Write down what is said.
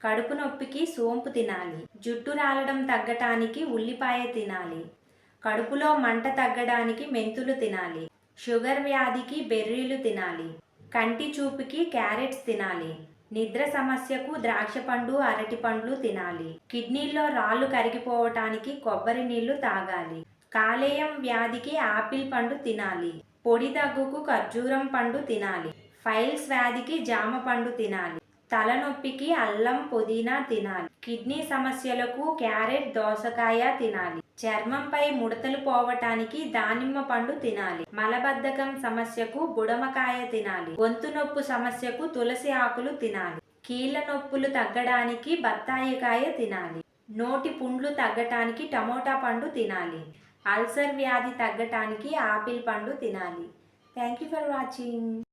కడుపు నొప్పికి సోంపు తినాలి. జుట్టు రాలడం తగ్గటానికి ఉల్లిపాయ తినాలి. కడుపులో మంట తగ్గడానికి మెంతులు తినాలి. షుగర్ వ్యాధికి బెర్రీలు తినాలి. కంటి చూపుకి క్యారెట్స్ తినాలి. నిద్ర సమస్యకు ద్రాక్ష పండు, అరటి పండ్లు తినాలి. కిడ్నీల్లో రాళ్ళు కరిగిపోవటానికి కొబ్బరి నీళ్లు తాగాలి. కాలేయం వ్యాధికి ఆపిల్ పండు తినాలి. పొడి దగ్గుకు ఖర్జూరం పండు తినాలి. ఫైల్స్ వ్యాధికి జామ పండు తినాలి. తలనొప్పికి అల్లం, పుదీనా తినాలి. కిడ్నీ సమస్యలకు క్యారెట్, దోసకాయ తినాలి. చర్మంపై ముడతలు పోవటానికి దానిమ్మ పండు తినాలి. మలబద్ధకం సమస్యకు బుడమకాయ తినాలి. గొంతు నొప్పు సమస్యకు తులసి ఆకులు తినాలి. కీళ్ళ నొప్పులు తగ్గడానికి బత్తాయికాయ తినాలి. నోటి పుండ్లు తగ్గటానికి టమోటా పండు తినాలి. అల్సర్ వ్యాధి తగ్గటానికి ఆపిల్ పండు తినాలి. Thank you for watching.